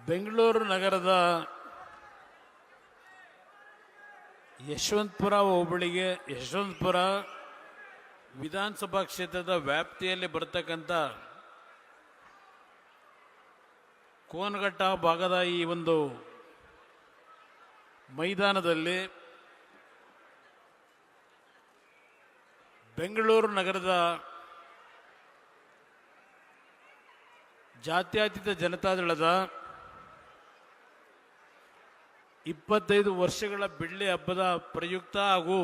ಬೆಂಗಳೂರು ನಗರದ ಯಶವಂತಪುರ ಹೋಬಳಿಗೆ ಯಶವಂತಪುರ ವಿಧಾನಸಭಾ ಕ್ಷೇತ್ರದ ವ್ಯಾಪ್ತಿಯಲ್ಲಿ ಬರತಕ್ಕಂಥ ಕೋನಘಟ್ಟ ಭಾಗದ ಈ ಒಂದು ಮೈದಾನದಲ್ಲಿ ಬೆಂಗಳೂರು ನಗರದ ಜಾತ್ಯತೀತ ಜನತಾದಳದ 25 ವರ್ಷಗಳ ಬೆಳ್ಳಿ ಹಬ್ಬದ ಪ್ರಯುಕ್ತ ಹಾಗೂ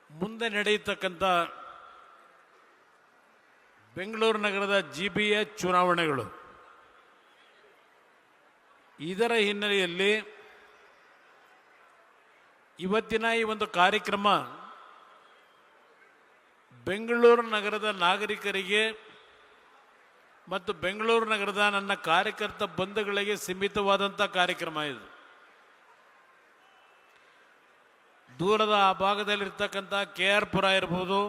ಮುಂದೆ ನಡೆಯತಕ್ಕಂಥ ಬೆಂಗಳೂರು ನಗರದ ಜಿಬಿಎ ಚುನಾವಣೆಗಳು, ಇದರ ಹಿನ್ನೆಲೆಯಲ್ಲಿ ಇವತ್ತಿನ ಈ ಒಂದು ಕಾರ್ಯಕ್ರಮ ಬೆಂಗಳೂರು ನಗರದ ನಾಗರಿಕರಿಗೆ ಮತ್ತು ಬೆಂಗಳೂರು ನಗರದ ನನ್ನ ಕಾರ್ಯಕರ್ತ ಬಂಧುಗಳಿಗೆ ಸೀಮಿತವಾದಂಥ ಕಾರ್ಯಕ್ರಮ ಇದು. ದೂರದ ಆ ಭಾಗದಲ್ಲಿರ್ತಕ್ಕಂಥ KR ಪುರ ಇರ್ಬೋದು,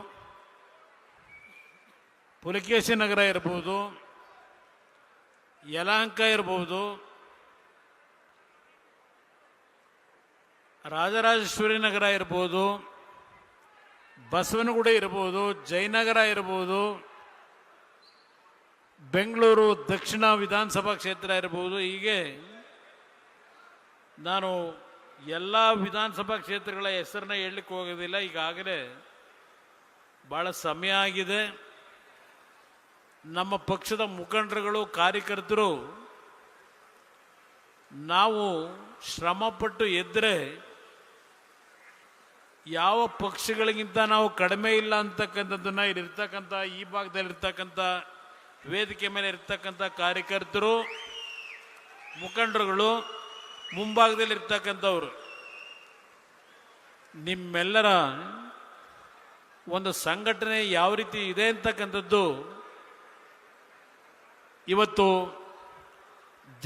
ಪುಲಕೇಶಿ ನಗರ ಇರ್ಬೋದು, ಯಲಹಂಕ ಇರ್ಬೋದು, ರಾಜರಾಜೇಶ್ವರಿ ನಗರ ಇರ್ಬೋದು, ಬಸವನಗುಡಿ ಇರ್ಬೋದು, ಜಯನಗರ ಇರ್ಬೋದು, ಬೆಂಗಳೂರು ದಕ್ಷಿಣ ವಿಧಾನಸಭಾ ಕ್ಷೇತ್ರ ಇರ್ಬೋದು. ಹೀಗೆ ನಾನು ಎಲ್ಲ ವಿಧಾನಸಭಾ ಕ್ಷೇತ್ರಗಳ ಹೆಸರನ್ನ ಹೇಳಲಿಕ್ಕೆ ಹೋಗೋದಿಲ್ಲ, ಈಗಾಗಲೇ ಭಾಳ ಸಮಯ ಆಗಿದೆ. ನಮ್ಮ ಪಕ್ಷದ ಮುಖಂಡರುಗಳು, ಕಾರ್ಯಕರ್ತರು ನಾವು ಶ್ರಮಪಟ್ಟು ಎದ್ದರೆ ಯಾವ ಪಕ್ಷಗಳಿಗಿಂತ ನಾವು ಕಡಿಮೆ ಇಲ್ಲ ಅಂತಕ್ಕಂಥದ್ದನ್ನು ಇಲ್ಲಿರ್ತಕ್ಕಂಥ ಈ ಭಾಗದಲ್ಲಿರ್ತಕ್ಕಂಥ ವೇದಿಕೆ ಮೇಲೆ ಇರ್ತಕ್ಕಂಥ ಕಾರ್ಯಕರ್ತರು, ಮುಖಂಡರುಗಳು, ಮುಂಭಾಗದಲ್ಲಿರ್ತಕ್ಕಂಥವ್ರು, ನಿಮ್ಮೆಲ್ಲರ ಒಂದು ಸಂಘಟನೆ ಯಾವ ರೀತಿ ಇದೆ ಅಂತಕ್ಕಂಥದ್ದು ಇವತ್ತು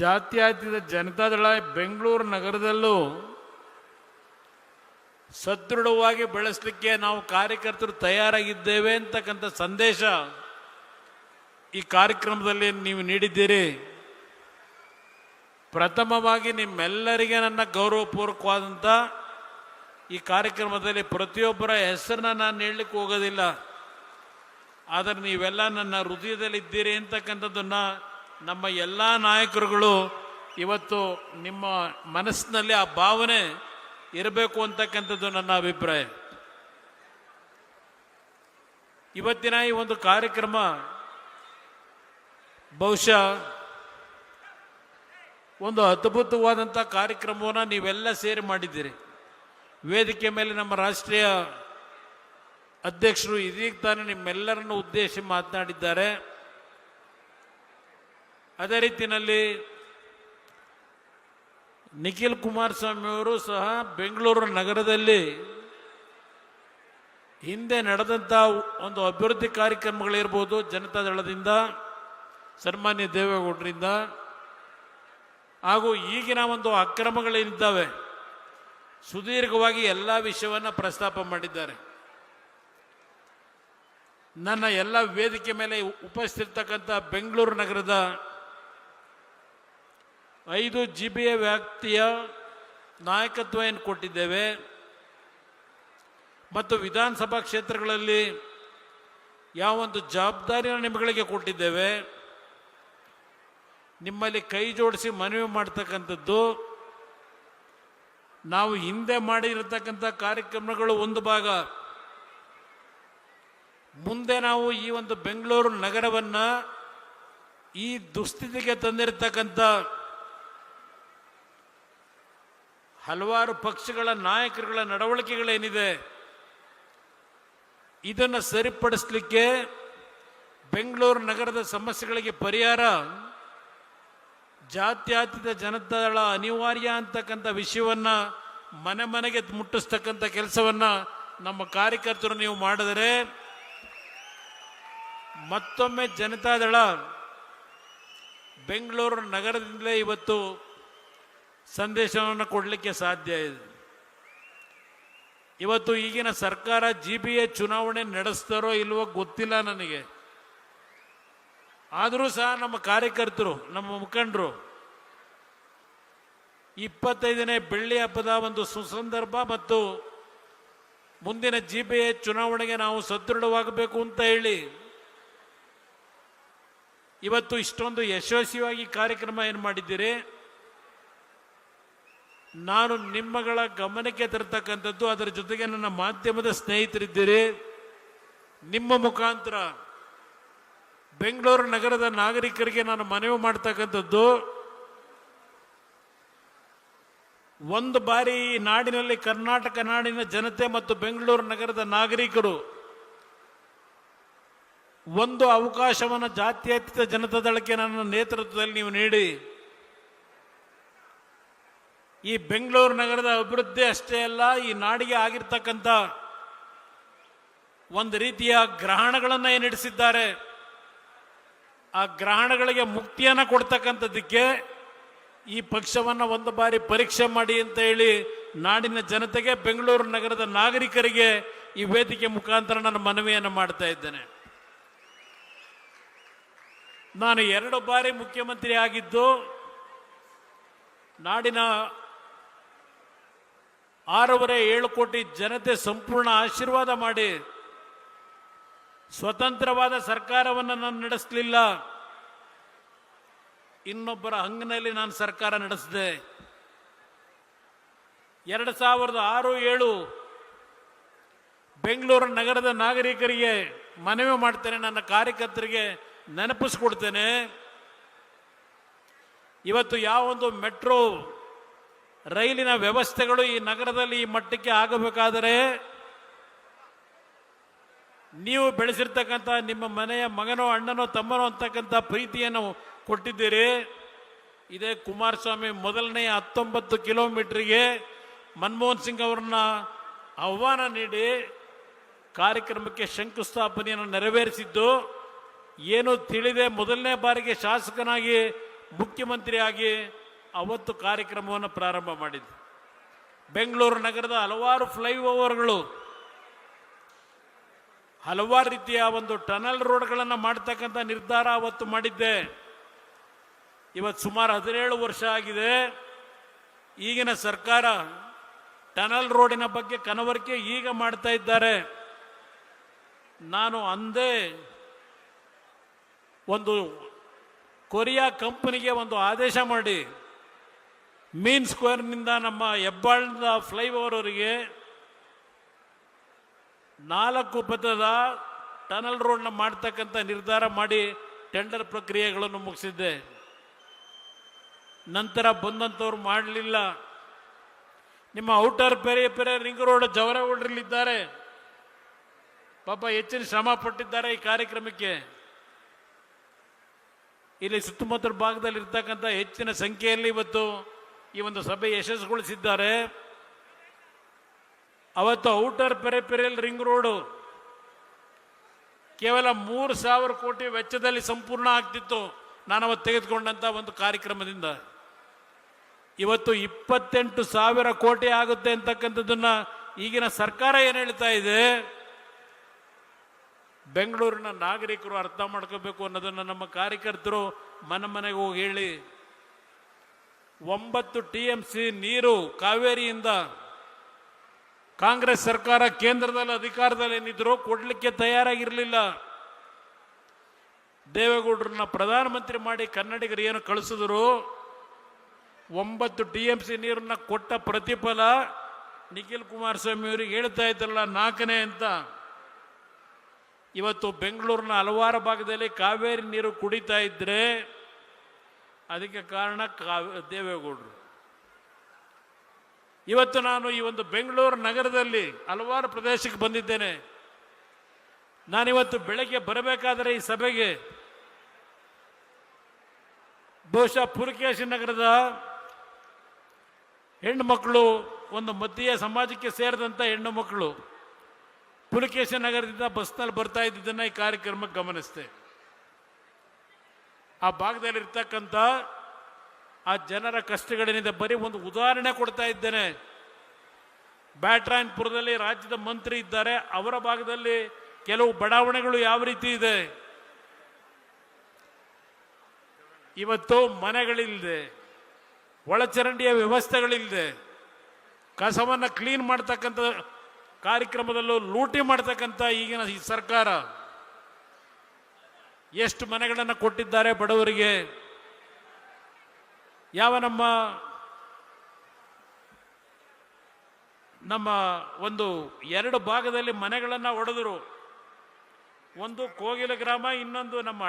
ಜಾತ್ಯತೀತ ಜನತಾದಳ ಬೆಂಗಳೂರು ನಗರದಲ್ಲೂ ಸದೃಢವಾಗಿ ಬೆಳೆಸಲಿಕ್ಕೆ ನಾವು ಕಾರ್ಯಕರ್ತರು ತಯಾರಾಗಿದ್ದೇವೆ ಅಂತಕ್ಕಂಥ ಸಂದೇಶ ಈ ಕಾರ್ಯಕ್ರಮದಲ್ಲಿ ನೀವು ನೀಡಿದ್ದೀರಿ. ಪ್ರಥಮವಾಗಿ ನಿಮ್ಮೆಲ್ಲರಿಗೆ ನನ್ನ ಗೌರವಪೂರ್ವಕವಾದಂಥ ಈ ಕಾರ್ಯಕ್ರಮದಲ್ಲಿ ಪ್ರತಿಯೊಬ್ಬರ ಹೆಸರನ್ನ ನಾನು ಹೇಳಲಿಕ್ಕೆ ಹೋಗೋದಿಲ್ಲ, ಆದರೆ ನೀವೆಲ್ಲ ನನ್ನ ಹೃದಯದಲ್ಲಿ ಇದ್ದೀರಿ ಅಂತಕ್ಕಂಥದ್ದನ್ನು ನಮ್ಮ ಎಲ್ಲ ನಾಯಕರುಗಳು ಇವತ್ತು ನಿಮ್ಮ ಮನಸ್ಸಿನಲ್ಲಿ ಆ ಭಾವನೆ ಇರಬೇಕು ಅಂತಕ್ಕಂಥದ್ದು ನನ್ನ ಅಭಿಪ್ರಾಯ. ಇವತ್ತಿನ ಈ ಒಂದು ಕಾರ್ಯಕ್ರಮ ಬಹುಶಃ ಒಂದು ಅದ್ಭುತವಾದಂಥ ಕಾರ್ಯಕ್ರಮವನ್ನು ನೀವೆಲ್ಲ ಸೇರಿ ಮಾಡಿದ್ದೀರಿ. ವೇದಿಕೆ ಮೇಲೆ ನಮ್ಮ ರಾಷ್ಟ್ರೀಯ ಅಧ್ಯಕ್ಷರು ಇದೀಗ ತಾನೇ ನಿಮ್ಮೆಲ್ಲರನ್ನು ಉದ್ದೇಶಿಸಿ ಮಾತನಾಡಿದ್ದಾರೆ. ಅದೇ ರೀತಿಯಲ್ಲಿ ನಿಖಿಲ್ ಕುಮಾರಸ್ವಾಮಿ ಅವರು ಸಹ ಬೆಂಗಳೂರು ನಗರದಲ್ಲಿ ಹಿಂದೆ ನಡೆದಂಥ ಒಂದು ಅಭಿವೃದ್ಧಿ ಕಾರ್ಯಕ್ರಮಗಳಿರ್ಬೋದು, ಜನತಾದಳದಿಂದ, ಸನ್ಮಾನ್ಯ ದೇವೇಗೌಡರಿಂದ, ಹಾಗೂ ಈಗಿನ ಒಂದು ಅಕ್ರಮಗಳೇನಿದ್ದಾವೆ ಸುದೀರ್ಘವಾಗಿ ಎಲ್ಲ ವಿಷಯವನ್ನು ಪ್ರಸ್ತಾಪ ಮಾಡಿದ್ದಾರೆ. ನನ್ನ ಎಲ್ಲ ವೇದಿಕೆ ಮೇಲೆ ಉಪಸ್ಥಿತಕ್ಕಂಥ ಬೆಂಗಳೂರು ನಗರದ 5 GBA ವ್ಯಾಪ್ತಿಯ ನಾಯಕತ್ವ ಏನು ಕೊಟ್ಟಿದ್ದೇವೆ ಮತ್ತು ವಿಧಾನಸಭಾ ಕ್ಷೇತ್ರಗಳಲ್ಲಿ ಯಾವೊಂದು ಜವಾಬ್ದಾರಿಯನ್ನು ನಿಮ್ಮಗಳಿಗೆ ಕೊಟ್ಟಿದ್ದೇವೆ, ನಿಮ್ಮಲ್ಲಿ ಕೈ ಜೋಡಿಸಿ ಮನವಿ ಮಾಡ್ತಕ್ಕಂಥದ್ದು, ನಾವು ಹಿಂದೆ ಮಾಡಿರತಕ್ಕಂಥ ಕಾರ್ಯಕ್ರಮಗಳು ಒಂದು ಭಾಗ, ಮುಂದೆ ನಾವು ಈ ಒಂದು ಬೆಂಗಳೂರು ನಗರವನ್ನು ಈ ದುಸ್ಥಿತಿಗೆ ತಂದಿರತಕ್ಕಂಥ ಹಲವಾರು ಪಕ್ಷಗಳ ನಾಯಕರುಗಳ ನಡವಳಿಕೆಗಳೇನಿದೆ ಇದನ್ನು ಸರಿಪಡಿಸಲಿಕ್ಕೆ, ಬೆಂಗಳೂರು ನಗರದ ಸಮಸ್ಯೆಗಳಿಗೆ ಪರಿಹಾರ ಜಾತ್ಯತೀತ ಜನತಾದಳ ಅನಿವಾರ್ಯ ಅಂತಕ್ಕಂಥ ವಿಷಯವನ್ನು ಮನೆ ಮನೆಗೆ ಮುಟ್ಟಿಸ್ತಕ್ಕಂಥ ಕೆಲಸವನ್ನು ನಮ್ಮ ಕಾರ್ಯಕರ್ತರು ನೀವು ಮಾಡಿದರೆ ಮತ್ತೊಮ್ಮೆ ಜನತಾದಳ ಬೆಂಗಳೂರು ನಗರದಿಂದಲೇ ಇವತ್ತು ಸಂದೇಶವನ್ನು ಕೊಡಲಿಕ್ಕೆ ಸಾಧ್ಯ ಇದೆ. ಇವತ್ತು ಈಗಿನ ಸರ್ಕಾರ GBA ಚುನಾವಣೆ ನಡೆಸ್ತಾರೋ ಇಲ್ವೋ ಗೊತ್ತಿಲ್ಲ ನನಗೆ, ಆದರೂ ಸಹ ನಮ್ಮ ಕಾರ್ಯಕರ್ತರು, ನಮ್ಮ ಮುಖಂಡರು 25ನೇ ಬೆಳ್ಳಿ ಹಬ್ಬದ ಒಂದು ಸುಸಂದರ್ಭ ಮತ್ತು ಮುಂದಿನ GBA ಚುನಾವಣೆಗೆ ನಾವು ಸದೃಢವಾಗಬೇಕು ಅಂತ ಹೇಳಿ ಇವತ್ತು ಇಷ್ಟೊಂದು ಯಶಸ್ವಿಯಾಗಿ ಕಾರ್ಯಕ್ರಮ ಏನು ಮಾಡಿದ್ದೀರಿ, ನಾನು ನಿಮ್ಮಗಳ ಗಮನಕ್ಕೆ ತರತಕ್ಕಂಥದ್ದು, ಅದರ ಜೊತೆಗೆ ನನ್ನ ಮಾಧ್ಯಮದ ಸ್ನೇಹಿತರಿದ್ದೀರಿ, ನಿಮ್ಮ ಮುಖಾಂತರ ಬೆಂಗಳೂರು ನಗರದ ನಾಗರಿಕರಿಗೆ ನಾನು ಮನವಿ ಮಾಡ್ತಕ್ಕಂಥದ್ದು, ಒಂದು ಬಾರಿ ಈ ನಾಡಿನಲ್ಲಿ ಕರ್ನಾಟಕ ನಾಡಿನ ಜನತೆ ಮತ್ತು ಬೆಂಗಳೂರು ನಗರದ ನಾಗರಿಕರು ಒಂದು ಅವಕಾಶವನ್ನು ಜಾತ್ಯತೀತ ಜನತಾದಳಕ್ಕೆ ನನ್ನ ನೇತೃತ್ವದಲ್ಲಿ ನೀವು ನೀಡಿ ಈ ಬೆಂಗಳೂರು ನಗರದ ಅಭಿವೃದ್ಧಿ ಅಷ್ಟೇ ಅಲ್ಲ, ಈ ನಾಡಿಗೆ ಆಗಿರ್ತಕ್ಕಂಥ ಒಂದು ರೀತಿಯ ಗ್ರಹಣಗಳನ್ನು ಏನಿಡಿಸಿದ್ದಾರೆ ಆ ಗ್ರಹಣಗಳಿಗೆ ಮುಕ್ತಿಯನ್ನು ಕೊಡ್ತಕ್ಕಂಥದ್ದಕ್ಕೆ ಈ ಪಕ್ಷವನ್ನು ಒಂದು ಬಾರಿ ಪರೀಕ್ಷೆ ಮಾಡಿ ಅಂತ ಹೇಳಿ ನಾಡಿನ ಜನತೆಗೆ, ಬೆಂಗಳೂರು ನಗರದ ನಾಗರಿಕರಿಗೆ ಈ ವೇದಿಕೆ ಮುಖಾಂತರ ನಾನು ಮನವಿಯನ್ನು ಮಾಡ್ತಾ ಇದ್ದೇನೆ. ನಾನು 2 ಬಾರಿ ಮುಖ್ಯಮಂತ್ರಿ ಆಗಿದ್ದು ನಾಡಿನ 6.5 ಕೋಟಿ ಜನತೆ ಸಂಪೂರ್ಣ ಆಶೀರ್ವಾದ ಮಾಡಿ ಸ್ವತಂತ್ರವಾದ ಸರ್ಕಾರವನ್ನು ನಾನು ನಡೆಸಲಿಲ್ಲ, ಇನ್ನೊಬ್ಬರ ಹಂಗಿನಲ್ಲಿ ನಾನು ಸರ್ಕಾರ ನಡೆಸಿದೆ. 2006-7 ಬೆಂಗಳೂರು ನಗರದ ನಾಗರಿಕರಿಗೆ ಮನವಿ ಮಾಡ್ತೇನೆ, ನನ್ನ ಕಾರ್ಯಕರ್ತರಿಗೆ ನೆನಪಿಸ್ಕೊಡ್ತೇನೆ. ಇವತ್ತು ಯಾವೊಂದು ಮೆಟ್ರೋ ರೈಲಿನ ವ್ಯವಸ್ಥೆಗಳು ಈ ನಗರದಲ್ಲಿ ಈ ಮಟ್ಟಕ್ಕೆ ಆಗಬೇಕಾದರೆ ನೀವು ಬೆಳೆಸಿರ್ತಕ್ಕಂಥ ನಿಮ್ಮ ಮನೆಯ ಮಗನೋ ಅಣ್ಣನೋ ತಮ್ಮನೋ ಅಂತಕ್ಕಂಥ ಪ್ರೀತಿಯನ್ನು ಕೊಟ್ಟಿದ್ದೀರಿ. ಇದೇ ಕುಮಾರಸ್ವಾಮಿ ಮೊದಲನೆಯ 19 ಕಿಲೋಮೀಟರ್ಗೆ ಮನಮೋಹನ್ ಸಿಂಗ್ ಅವರನ್ನ ಆಹ್ವಾನ ನೀಡಿ ಕಾರ್ಯಕ್ರಮಕ್ಕೆ ಶಂಕುಸ್ಥಾಪನೆಯನ್ನು ನೆರವೇರಿಸಿದ್ದು, ಏನು ತಿಳಿದೆ ಮೊದಲನೇ ಬಾರಿಗೆ ಶಾಸಕನಾಗಿ ಮುಖ್ಯಮಂತ್ರಿಯಾಗಿ ಅವತ್ತು ಕಾರ್ಯಕ್ರಮವನ್ನು ಪ್ರಾರಂಭ ಮಾಡಿದ್ದು. ಬೆಂಗಳೂರು ನಗರದ ಹಲವಾರು ಫ್ಲೈಓವರ್ಗಳು, ಹಲವಾರು ರೀತಿಯ ಒಂದು ಟನಲ್ ರೋಡ್ಗಳನ್ನು ಮಾಡ್ತಕ್ಕಂಥ ನಿರ್ಧಾರ ಅವತ್ತು ಮಾಡಿದ್ದೆ. ಇವತ್ತು ಸುಮಾರು 17 ವರ್ಷ ಆಗಿದೆ. ಈಗಿನ ಸರ್ಕಾರ ಟನಲ್ ರೋಡಿನ ಬಗ್ಗೆ ಕನವರಿಕೆ ಈಗ ಮಾಡ್ತಾ ಇದ್ದಾರೆ. ನಾನು ಅಂದೇ ಒಂದು ಕೊರಿಯಾ ಕಂಪನಿಗೆ ಒಂದು ಆದೇಶ ಮಾಡಿ ಮೀನ್ ಸ್ಕ್ವೇರ್ನಿಂದ ನಮ್ಮ ಹೆಬ್ಬಾಳದ ಫ್ಲೈಓವರ್ವರೆಗೆ 4 ಪಥದ ಟನಲ್ ರೋಡ್ನ ಮಾಡ್ತಕ್ಕಂಥ ನಿರ್ಧಾರ ಮಾಡಿ ಟೆಂಡರ್ ಪ್ರಕ್ರಿಯೆಗಳನ್ನು ಮುಗಿಸಿದ್ದೆ. ನಂತರ ಬಂದಂಥವ್ರು ಮಾಡಲಿಲ್ಲ. ನಿಮ್ಮ ಔಟರ್ ಪೆರೆ ರಿಂಗ್ ರೋಡ್ ಜವರಗೌಡರಲ್ಲಿದ್ದಾರೆ, ಪಾಪ ಹೆಚ್ಚಿನ ಶ್ರಮ ಪಟ್ಟಿದ್ದಾರೆ ಈ ಕಾರ್ಯಕ್ರಮಕ್ಕೆ. ಇಲ್ಲಿ ಸುತ್ತಮುತ್ತಲ ಭಾಗದಲ್ಲಿ ಇರ್ತಕ್ಕಂಥ ಹೆಚ್ಚಿನ ಸಂಖ್ಯೆಯಲ್ಲಿ ಇವತ್ತು ಈ ಒಂದು ಸಭೆ ಯಶಸ್ಸುಗೊಳಿಸಿದ್ದಾರೆ. ಅವತ್ತು ಔಟರ್ ಪೆರೆಲ್ ರಿಂಗ್ ರೋಡು ಕೇವಲ 3,000 ಕೋಟಿ ವೆಚ್ಚದಲ್ಲಿ ಸಂಪೂರ್ಣ ಆಗ್ತಿತ್ತು ನಾನು ಅವತ್ತು ತೆಗೆದುಕೊಂಡಂತ ಒಂದು ಕಾರ್ಯಕ್ರಮದಿಂದ. ಇವತ್ತು 28,000 ಕೋಟಿ ಆಗುತ್ತೆ ಅಂತಕ್ಕಂಥದ್ದನ್ನ ಈಗಿನ ಸರ್ಕಾರ ಏನು ಹೇಳ್ತಾ ಇದೆ, ಬೆಂಗಳೂರಿನ ನಾಗರಿಕರು ಅರ್ಥ ಮಾಡ್ಕೋಬೇಕು ಅನ್ನೋದನ್ನು ನಮ್ಮ ಕಾರ್ಯಕರ್ತರು ಮನೆಗೆ ಹೋಗಿ ಹೇಳಿ. 9 TMC ನೀರು ಕಾವೇರಿಯಿಂದ ಕಾಂಗ್ರೆಸ್ ಸರ್ಕಾರ ಕೇಂದ್ರದಲ್ಲಿ ಅಧಿಕಾರದಲ್ಲಿ ಏನಿದ್ರು ಕೊಡ್ಲಿಕ್ಕೆ ತಯಾರಾಗಿರಲಿಲ್ಲ. ದೇವೇಗೌಡರನ್ನ ಪ್ರಧಾನಮಂತ್ರಿ ಮಾಡಿ ಕನ್ನಡಿಗರು ಏನು ಕಳಿಸಿದ್ರು, 9 TMC ನೀರನ್ನ ಕೊಟ್ಟ ಪ್ರತಿಫಲ ನಿಖಿಲ್ ಕುಮಾರಸ್ವಾಮಿ ಅವರಿಗೆ ಹೇಳ್ತಾ ಇದ್ದಲ್ಲ 4ನೇ ಅಂತ. ಇವತ್ತು ಬೆಂಗಳೂರಿನ ಹಲವಾರು ಭಾಗದಲ್ಲಿ ಕಾವೇರಿ ನೀರು ಕುಡಿತಾ ಇದ್ರೆ ಅದಕ್ಕೆ ಕಾರಣ ದೇವೇಗೌಡರು. ಇವತ್ತು ನಾನು ಈ ಒಂದು ಬೆಂಗಳೂರು ನಗರದಲ್ಲಿ ಹಲವಾರು ಪ್ರದೇಶಕ್ಕೆ ಬಂದಿದ್ದೇನೆ. ನಾನಿವತ್ತು ಬೆಳಗ್ಗೆ ಬರಬೇಕಾದರೆ ಈ ಸಭೆಗೆ ಬಹುಶಃ ಪುಲಕೇಶಿ ನಗರದ ಹೆಣ್ಣು ಮಕ್ಕಳು, ಒಂದು ಮಧ್ಯೆ ಸಮಾಜಕ್ಕೆ ಸೇರಿದಂಥ ಹೆಣ್ಣು ಮಕ್ಕಳು ಪುಲಕೇಶಿ ನಗರದಿಂದ ಬಸ್ನಲ್ಲಿ ಬರ್ತಾ ಇದ್ದಿದ್ದನ್ನು ಈ ಕಾರ್ಯಕ್ರಮಕ್ಕೆ ಗಮನಿಸಿದೆ. ಆ ಭಾಗದಲ್ಲಿರ್ತಕ್ಕಂಥ ಆ ಜನರ ಕಷ್ಟಗಳೇನಿದೆ ಬರೀ ಒಂದು ಉದಾಹರಣೆ ಕೊಡ್ತಾ ಇದ್ದೇನೆ. ಬ್ಯಾಟ್ರಾಯನ್ಪುರದಲ್ಲಿ ರಾಜ್ಯದ ಮಂತ್ರಿ ಇದ್ದಾರೆ, ಅವರ ಭಾಗದಲ್ಲಿ ಕೆಲವು ಬಡಾವಣೆಗಳು ಯಾವ ರೀತಿ ಇದೆ. ಇವತ್ತು ಮನೆಗಳಿಲ್ಲದೆ, ಒಳಚರಂಡಿಯ ವ್ಯವಸ್ಥೆಗಳಿಲ್ಲದೆ, ಕಸವನ್ನು ಕ್ಲೀನ್ ಮಾಡ್ತಕ್ಕಂಥ ಕಾರ್ಯಕ್ರಮದಲ್ಲೂ ಲೂಟಿ ಮಾಡ್ತಕ್ಕಂಥ ಈಗಿನ ಈ ಸರ್ಕಾರ ಎಷ್ಟು ಮನೆಗಳನ್ನು ಕೊಟ್ಟಿದ್ದಾರೆ ಬಡವರಿಗೆ. ಯಾವ ನಮ್ಮ ಒಂದು 2 ಭಾಗದಲ್ಲಿ ಮನೆಗಳನ್ನು ಒಡೆದರು. ಒಂದು ಕೋಗಿಲ ಗ್ರಾಮ, ಇನ್ನೊಂದು ನಮ್ಮ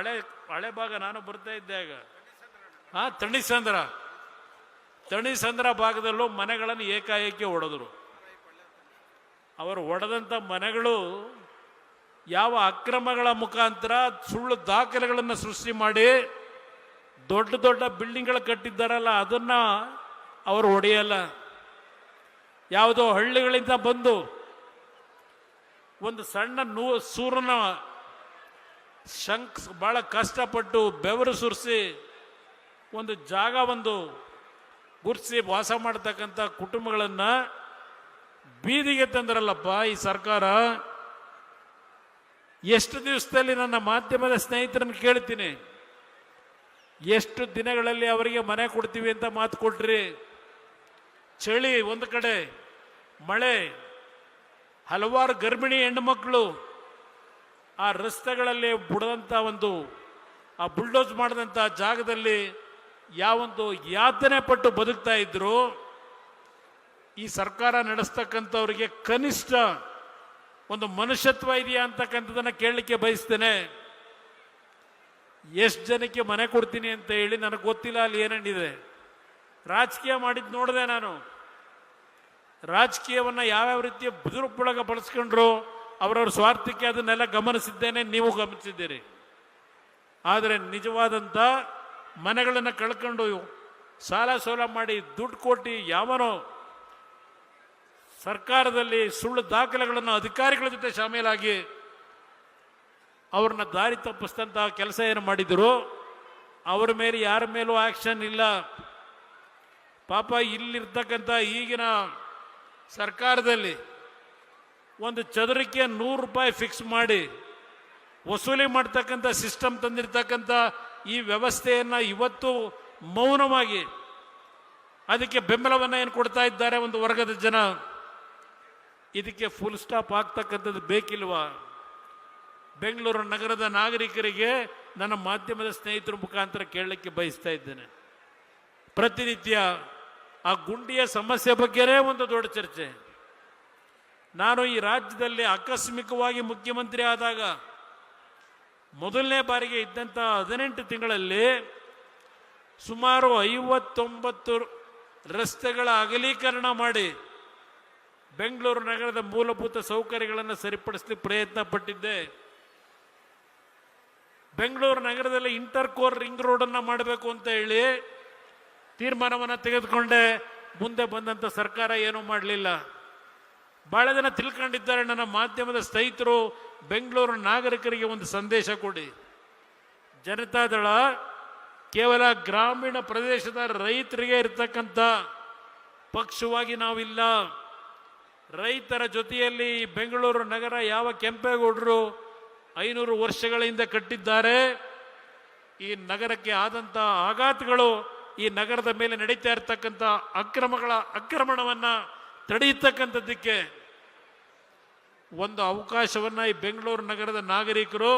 ಹಳೆ ಭಾಗ. ನಾನು ಬರ್ತಾ ಇದ್ದೆ ಆಗ ತಣಿಸಂದ್ರ ಭಾಗದಲ್ಲೂ ಮನೆಗಳನ್ನು ಏಕಾಏಕಿ ಒಡೆದರು. ಅವರು ಒಡೆದಂಥ ಮನೆಗಳು ಯಾವ ಅಕ್ರಮಗಳ ಮುಖಾಂತರ ಸುಳ್ಳು ದಾಖಲೆಗಳನ್ನು ಸೃಷ್ಟಿ ಮಾಡಿ ದೊಡ್ಡ ದೊಡ್ಡ ಬಿಲ್ಡಿಂಗ್ಗಳು ಕಟ್ಟಿದ್ದಾರಲ್ಲ, ಅದನ್ನು ಅವರು ಹೊಡೆಯಲ್ಲ. ಯಾವುದೋ ಹಳ್ಳಿಗಳಿಂದ ಬಂದು ಒಂದು ಸಣ್ಣ ಸೂರನ ಬಹಳ ಕಷ್ಟಪಟ್ಟು ಬೆವರು ಸುರಿಸಿ ಒಂದು ಜಾಗ ಗುರ್ಸಿ ವಾಸ ಮಾಡ್ತಕ್ಕಂಥ ಕುಟುಂಬಗಳನ್ನು ಬೀದಿಗೆ ತಂದ್ರಲ್ಲಪ್ಪ ಈ ಸರ್ಕಾರ. ಎಷ್ಟು ದಿವಸದಲ್ಲಿ ನನ್ನ ಮಾಧ್ಯಮದ ಸ್ನೇಹಿತರನ್ನು ಕೇಳ್ತೀನಿ, ಎಷ್ಟು ದಿನಗಳಲ್ಲಿ ಅವರಿಗೆ ಮನೆ ಕೊಡ್ತೀವಿ ಅಂತ ಮಾತು ಕೊಟ್ರಿ? ಚಳಿ ಒಂದು ಕಡೆ, ಮಳೆ, ಹಲವಾರು ಗರ್ಭಿಣಿ ಹೆಣ್ಣುಮಕ್ಕಳು ಆ ರಸ್ತೆಗಳಲ್ಲಿ ಬುಡದಂಥ ಆ ಬುಲ್ಡೋಸ್ ಮಾಡಿದಂಥ ಜಾಗದಲ್ಲಿ ಯಾವೊಂದು ಯಾತನೆ ಪಟ್ಟು ಬದುಕ್ತಾ ಇದ್ರು. ಈ ಸರ್ಕಾರ ನಡೆಸ್ತಕ್ಕಂಥವ್ರಿಗೆ ಕನಿಷ್ಠ ಒಂದು ಮನುಷ್ಯತ್ವ ಇದೆಯಾ ಅಂತಕ್ಕಂಥದ್ದನ್ನು ಕೇಳಲಿಕ್ಕೆ ಬಯಸ್ತೇನೆ. ಎಷ್ಟು ಜನಕ್ಕೆ ಮನೆ ಕೊಡ್ತೀನಿ ಅಂತ ಹೇಳಿ ನನಗೆ ಗೊತ್ತಿಲ್ಲ ಅಲ್ಲಿ ಏನೇನಿದೆ. ರಾಜಕೀಯ ಮಾಡಿದ್ದು ನೋಡಿದೆ ನಾನು. ರಾಜಕೀಯವನ್ನು ಯಾವ್ಯಾವ ರೀತಿಯ ದುರುಪಯೋಗ ಬಳಸ್ಕೊಂಡ್ರು ಅವರವ್ರ ಸ್ವಾರ್ಥಕ್ಕೆ ಅದನ್ನೆಲ್ಲ ಗಮನಿಸಿದ್ದೇನೆ, ನೀವು ಗಮನಿಸಿದ್ದೀರಿ. ಆದರೆ ನಿಜವಾದಂಥ ಮನೆಗಳನ್ನು ಕಳ್ಕೊಂಡು ಸಾಲ ಸೋಲ ಮಾಡಿ ದುಡ್ಡು ಕೊಟ್ಟು ಯಾವನೋ ಸರ್ಕಾರದಲ್ಲಿ ಸುಳ್ಳು ದಾಖಲೆಗಳನ್ನು ಅಧಿಕಾರಿಗಳ ಜೊತೆ ಶಾಮೀಲಾಗಿ ಅವ್ರನ್ನ ದಾರಿ ತಪ್ಪಿಸಿದಂಥ ಕೆಲಸ ಏನು ಮಾಡಿದ್ರು, ಅವರ ಮೇಲೆ ಯಾರ ಮೇಲೂ ಆಕ್ಷನ್ ಇಲ್ಲ. ಪಾಪ ಇಲ್ಲಿರ್ತಕ್ಕಂಥ ಈಗಿನ ಸರ್ಕಾರದಲ್ಲಿ ಒಂದು ಚದರಕ್ಕೆ 100 ರೂಪಾಯಿ ಫಿಕ್ಸ್ ಮಾಡಿ ವಸೂಲಿ ಮಾಡ್ತಕ್ಕಂಥ ಸಿಸ್ಟಮ್ ತಂದಿರ್ತಕ್ಕಂಥ ಈ ವ್ಯವಸ್ಥೆಯನ್ನು ಇವತ್ತು ಮೌನವಾಗಿ ಅದಕ್ಕೆ ಬೆಂಬಲವನ್ನು ಏನು ಕೊಡ್ತಾ ಇದ್ದಾರೆ ಒಂದು ವರ್ಗದ ಜನ. ಇದಕ್ಕೆ ಫುಲ್ ಸ್ಟಾಪ್ ಆಗ್ತಕ್ಕಂಥದ್ದು ಬೇಕಿಲ್ವಾ? ಬೆಂಗಳೂರು ನಗರದ ನಾಗರಿಕರಿಗೆ ನನ್ನ ಮಾಧ್ಯಮದ ಸ್ನೇಹಿತರ ಮುಖಾಂತರ ಕೇಳಲಿಕ್ಕೆ ಬಯಸ್ತಾ ಇದ್ದೇನೆ. ಪ್ರತಿನಿತ್ಯ ಆ ಗುಂಡಿಯ ಸಮಸ್ಯೆ ಬಗ್ಗೆನೇ ಒಂದು ದೊಡ್ಡ ಚರ್ಚೆ. ನಾನು ಈ ರಾಜ್ಯದಲ್ಲಿ ಆಕಸ್ಮಿಕವಾಗಿ ಮುಖ್ಯಮಂತ್ರಿ ಆದಾಗ ಮೊದಲನೇ ಬಾರಿಗೆ ಇದ್ದಂಥ 18 ತಿಂಗಳಲ್ಲಿ ಸುಮಾರು 59 ರಸ್ತೆಗಳ ಅಗಲೀಕರಣ ಮಾಡಿ ಬೆಂಗಳೂರು ನಗರದ ಮೂಲಭೂತ ಸೌಕರ್ಯಗಳನ್ನು ಸರಿಪಡಿಸಲಿಕ್ಕೆ ಪ್ರಯತ್ನ ಪಟ್ಟಿದ್ದೆ. ಬೆಂಗಳೂರು ನಗರದಲ್ಲಿ ಇಂಟರ್ ಕೋರ್ ರಿಂಗ್ ರೋಡನ್ನು ಮಾಡಬೇಕು ಅಂತ ಹೇಳಿ ತೀರ್ಮಾನವನ್ನು ತೆಗೆದುಕೊಂಡೆ. ಮುಂದೆ ಬಂದಂಥ ಸರ್ಕಾರ ಏನೂ ಮಾಡಲಿಲ್ಲ. ಬಹಳ ಜನ ತಿಳ್ಕೊಂಡಿದ್ದಾರೆ. ನನ್ನ ಮಾಧ್ಯಮದ ಸ್ನೇಹಿತರು ಬೆಂಗಳೂರು ನಾಗರಿಕರಿಗೆ ಒಂದು ಸಂದೇಶ ಕೊಡಿ. ಜನತಾದಳ ಕೇವಲ ಗ್ರಾಮೀಣ ಪ್ರದೇಶದ ರೈತರಿಗೆ ಇರತಕ್ಕಂಥ ಪಕ್ಷವಾಗಿ ನಾವಿಲ್ಲ. ರೈತರ ಜೊತೆಯಲ್ಲಿ ಬೆಂಗಳೂರು ನಗರ ಯಾವ ಕೆಂಪೇಗೌಡರು 500 ವರ್ಷಗಳಿಂದ ಕಟ್ಟಿದ್ದಾರೆ. ಈ ನಗರಕ್ಕೆ ಆದಂಥ ಆಘಾತಗಳು, ಈ ನಗರದ ಮೇಲೆ ನಡೀತಾ ಇರತಕ್ಕಂಥ ಆಕ್ರಮಣವನ್ನು ತಡೆಯತಕ್ಕಂಥದ್ದಕ್ಕೆ ಒಂದು ಅವಕಾಶವನ್ನು ಈ ಬೆಂಗಳೂರು ನಗರದ ನಾಗರಿಕರು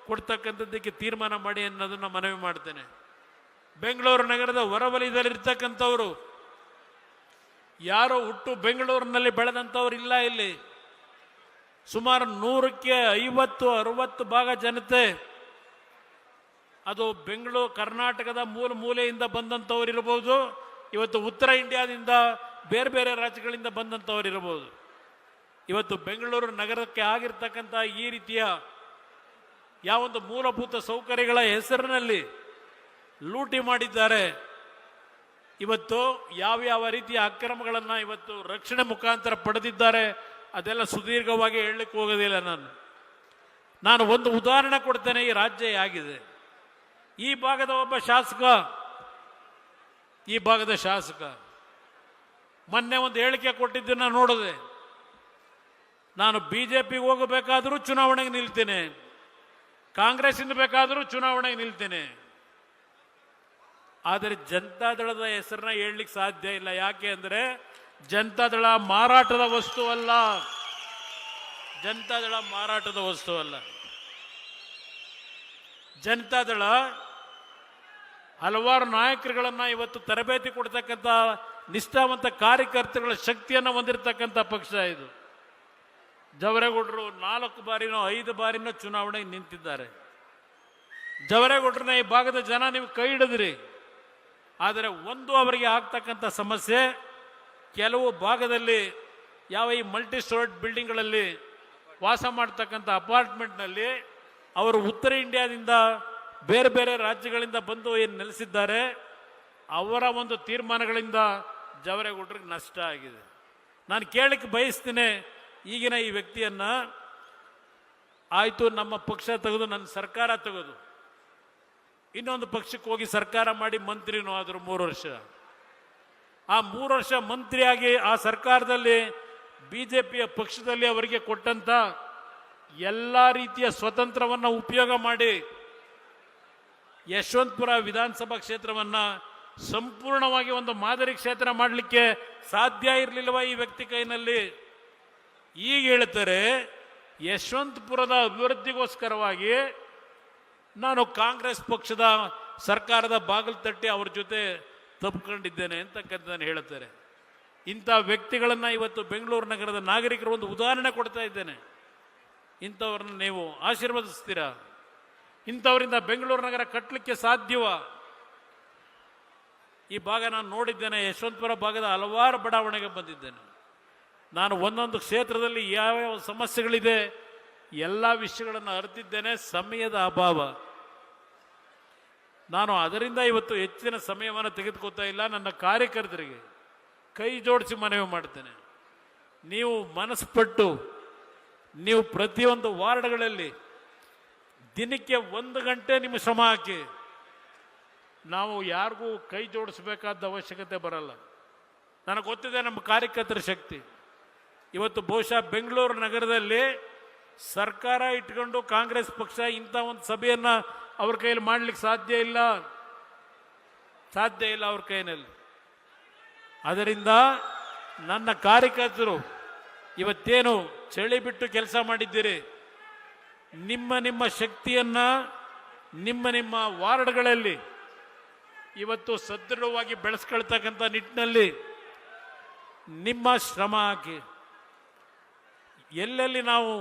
ಕೊಡ್ತಕ್ಕಂಥದ್ದಕ್ಕೆ ತೀರ್ಮಾನ ಮಾಡಿ ಅನ್ನೋದನ್ನು ಮನವಿ ಮಾಡ್ತೇನೆ. ಬೆಂಗಳೂರು ನಗರದ ಹೊರವಲಯದಲ್ಲಿರ್ತಕ್ಕಂಥವರು ಯಾರೋ ಹುಟ್ಟು ಬೆಂಗಳೂರಿನಲ್ಲಿ ಬೆಳೆದಂಥವ್ರು ಇಲ್ಲ. ಇಲ್ಲಿ ಸುಮಾರು 100ಕ್ಕೆ 50-60 ಭಾಗ ಜನತೆ ಅದು ಬೆಂಗಳೂರು ಕರ್ನಾಟಕದ ಮೂಲೆಯಿಂದ ಬಂದಂಥವ್ರು ಇರಬಹುದು. ಇವತ್ತು ಉತ್ತರ ಇಂಡಿಯಾದಿಂದ ಬೇರೆ ಬೇರೆ ರಾಜ್ಯಗಳಿಂದ ಬಂದಂಥವ್ರು ಇರಬಹುದು. ಇವತ್ತು ಬೆಂಗಳೂರು ನಗರಕ್ಕೆ ಆಗಿರ್ತಕ್ಕಂಥ ಈ ರೀತಿಯ ಯಾವೊಂದು ಮೂಲಭೂತ ಸೌಕರ್ಯಗಳ ಹೆಸರಿನಲ್ಲಿ ಲೂಟಿ ಮಾಡಿದ್ದಾರೆ. ಇವತ್ತು ಯಾವ ರೀತಿಯ ಅಕ್ರಮಗಳನ್ನು ಇವತ್ತು ರಕ್ಷಣೆ ಮುಖಾಂತರ ಪಡೆದಿದ್ದಾರೆ ಅದೆಲ್ಲ ಸುದೀರ್ಘವಾಗಿ ಹೇಳಲಿಕ್ಕೆ ಹೋಗೋದಿಲ್ಲ. ನಾನು ಒಂದು ಉದಾಹರಣೆ ಕೊಡ್ತೇನೆ. ಈ ರಾಜ್ಯ ಹೇಗಿದೆ. ಈ ಭಾಗದ ಶಾಸಕ ಮೊನ್ನೆ ಒಂದು ಹೇಳಿಕೆ ಕೊಟ್ಟಿದ್ದನ್ನು ನೋಡಿದೆ. ನಾನು ಬಿಜೆಪಿಗೆ ಹೋಗಬೇಕಾದರೂ ಚುನಾವಣೆಗೆ ನಿಲ್ತೇನೆ, ಕಾಂಗ್ರೆಸ್ಸಿಂದ ಬೇಕಾದರೂ ಚುನಾವಣೆಗೆ ನಿಲ್ತೇನೆ. ಆದರೆ ಜನತಾದಳದ ಹೆಸರನ್ನ ಹೇಳಲಿಕ್ಕೆ ಸಾಧ್ಯ ಇಲ್ಲ. ಯಾಕೆ ಅಂದರೆ ಜನತಾದಳ ಮಾರಾಟದ ವಸ್ತು ಅಲ್ಲ. ಜನತಾದಳ ಮಾರಾಟದ ವಸ್ತು ಅಲ್ಲ. ಜನತಾದಳ ಹಲವಾರು ನಾಯಕರುಗಳನ್ನ ಇವತ್ತು ತರಬೇತಿ ಕೊಡ್ತಕ್ಕಂಥ ನಿಷ್ಠಾವಂತ ಕಾರ್ಯಕರ್ತಗಳ ಶಕ್ತಿಯನ್ನು ಹೊಂದಿರತಕ್ಕಂಥ ಪಕ್ಷ ಇದು. ಜವರೇಗೌಡರು 4 ಬಾರಿನೋ 5 ಬಾರಿನೋ ಚುನಾವಣೆಗೆ ನಿಂತಿದ್ದಾರೆ. ಜವರೇಗೌಡರನ್ನ ಈ ಭಾಗದ ಜನ ನೀವು ಕೈ ಹಿಡಿದ್ರಿ. ಆದರೆ ಒಂದು ಅವರಿಗೆ ಆಗ್ತಕ್ಕಂಥ ಸಮಸ್ಯೆ, ಕೆಲವು ಭಾಗದಲ್ಲಿ ಯಾವ ಈ ಮಲ್ಟಿ ಸ್ಟೋರ್ಡ್ ಬಿಲ್ಡಿಂಗ್ಗಳಲ್ಲಿ ವಾಸ ಮಾಡ್ತಕ್ಕಂಥ ಅಪಾರ್ಟ್ಮೆಂಟ್ನಲ್ಲಿ ಅವರು ಉತ್ತರ ಇಂಡಿಯಾದಿಂದ ಬೇರೆ ಬೇರೆ ರಾಜ್ಯಗಳಿಂದ ಬಂದು ಏನು ನೆಲೆಸಿದ್ದಾರೆ, ಅವರ ಒಂದು ತೀರ್ಮಾನಗಳಿಂದ ಜವರೇಗೌಡರಿಗೆ ನಷ್ಟ ಆಗಿದೆ. ನಾನು ಕೇಳಕ್ಕೆ ಬಯಸ್ತೀನಿ, ಈಗಿನ ಈ ವ್ಯಕ್ತಿಯನ್ನ ಆಯಿತು ನಮ್ಮ ಪಕ್ಷ ತೆಗೆದು ನನ್ನ ಸರ್ಕಾರ ತೆಗೆದು ಇನ್ನೊಂದು ಪಕ್ಷಕ್ಕೆ ಹೋಗಿ ಸರ್ಕಾರ ಮಾಡಿ ಮಂತ್ರಿನೂ ಆದರು 3 ವರ್ಷ. ಆ 3 ವರ್ಷ ಮಂತ್ರಿಯಾಗಿ ಆ ಸರ್ಕಾರದಲ್ಲಿ ಬಿಜೆಪಿಯ ಪಕ್ಷದಲ್ಲಿ ಅವರಿಗೆ ಕೊಟ್ಟಂತ ಎಲ್ಲ ರೀತಿಯ ಸ್ವತಂತ್ರವನ್ನು ಉಪಯೋಗ ಮಾಡಿ ಯಶವಂತಪುರ ವಿಧಾನಸಭಾ ಕ್ಷೇತ್ರವನ್ನು ಸಂಪೂರ್ಣವಾಗಿ ಒಂದು ಮಾದರಿ ಕ್ಷೇತ್ರ ಮಾಡಲಿಕ್ಕೆ ಸಾಧ್ಯ ಇರಲಿಲ್ಲವ ಈ ವ್ಯಕ್ತಿ ಕೈನಲ್ಲಿ? ಈಗ ಹೇಳ್ತಾರೆ ಯಶವಂತಪುರದ ಅಭಿವೃದ್ಧಿಗೋಸ್ಕರವಾಗಿ ನಾನು ಕಾಂಗ್ರೆಸ್ ಪಕ್ಷದ ಸರ್ಕಾರದ ಬಾಗಿಲು ತಟ್ಟಿ ಅವ್ರ ಜೊತೆ ತಪ್ಪಿಕೊಂಡಿದ್ದೇನೆ ಅಂತಕ್ಕಂಥದ್ದನ್ನು ಹೇಳ್ತಾರೆ. ಇಂಥ ವ್ಯಕ್ತಿಗಳನ್ನು ಇವತ್ತು ಬೆಂಗಳೂರು ನಗರದ ನಾಗರಿಕರು ಒಂದು ಉದಾಹರಣೆ ಕೊಡ್ತಾ ಇದ್ದೇನೆ. ಇಂಥವ್ರನ್ನ ನೀವು ಆಶೀರ್ವದಿಸ್ತೀರಾ? ಇಂಥವರಿಂದ ಬೆಂಗಳೂರು ನಗರ ಕಟ್ಟಲಿಕ್ಕೆ ಸಾಧ್ಯವಾ? ಈ ಭಾಗ ನಾನು ನೋಡಿದ್ದೇನೆ. ಯಶವಂತಪುರ ಭಾಗದ ಹಲವಾರು ಬಡಾವಣೆಗೆ ಬಂದಿದ್ದೇನೆ. ನಾನು ಒಂದೊಂದು ಕ್ಷೇತ್ರದಲ್ಲಿ ಯಾವ್ಯಾವ ಸಮಸ್ಯೆಗಳಿದೆ ಎಲ್ಲ ವಿಷಯಗಳನ್ನು ಅರಿತಿದ್ದೇನೆ. ಸಮಯದ ಅಭಾವ, ನಾನು ಅದರಿಂದ ಇವತ್ತು ಹೆಚ್ಚಿನ ಸಮಯವನ್ನು ತೆಗೆದುಕೊಳ್ತಾ ಇಲ್ಲ. ನನ್ನ ಕಾರ್ಯಕರ್ತರಿಗೆ ಕೈ ಜೋಡಿಸಿ ಮನವಿ ಮಾಡ್ತೇನೆ, ನೀವು ಮನಸ್ಪಟ್ಟು ನೀವು ಪ್ರತಿಯೊಂದು ವಾರ್ಡ್ಗಳಲ್ಲಿ ದಿನಕ್ಕೆ 1 ಗಂಟೆ ನಿಮ್ಮ ಶ್ರಮ ಹಾಕಿ. ನಾವು ಯಾರಿಗೂ ಕೈ ಜೋಡಿಸಬೇಕಾದ ಅವಶ್ಯಕತೆ ಬರಲ್ಲ. ನನಗೆ ಗೊತ್ತಿದೆ ನಮ್ಮ ಕಾರ್ಯಕರ್ತರ ಶಕ್ತಿ. ಇವತ್ತು ಬಹುಶಃ ಬೆಂಗಳೂರು ನಗರದಲ್ಲಿ ಸರ್ಕಾರ ಇಟ್ಕೊಂಡು ಕಾಂಗ್ರೆಸ್ ಪಕ್ಷ ಇಂಥ ಒಂದು ಸಭೆಯನ್ನು ಅವ್ರ ಕೈಯಲ್ಲಿ ಮಾಡಲಿಕ್ಕೆ ಸಾಧ್ಯ ಇಲ್ಲ ಅವ್ರ ಕೈಯಲ್ಲಿ. ಅದರಿಂದ ನನ್ನ ಕಾರ್ಯಕರ್ತರು ಇವತ್ತೇನು ಚಳಿ ಬಿಟ್ಟು ಕೆಲಸ ಮಾಡಿದ್ದೀರಿ, ನಿಮ್ಮ ಶಕ್ತಿಯನ್ನ ನಿಮ್ಮ ವಾರ್ಡ್ಗಳಲ್ಲಿ ಇವತ್ತು ಸದೃಢವಾಗಿ ಬೆಳೆಸ್ಕೊಳ್ತಕ್ಕಂಥ ನಿಟ್ಟಿನಲ್ಲಿ ನಿಮ್ಮ ಶ್ರಮ ಹಾಕಿ. ಎಲ್ಲೆಲ್ಲಿ ನಾವು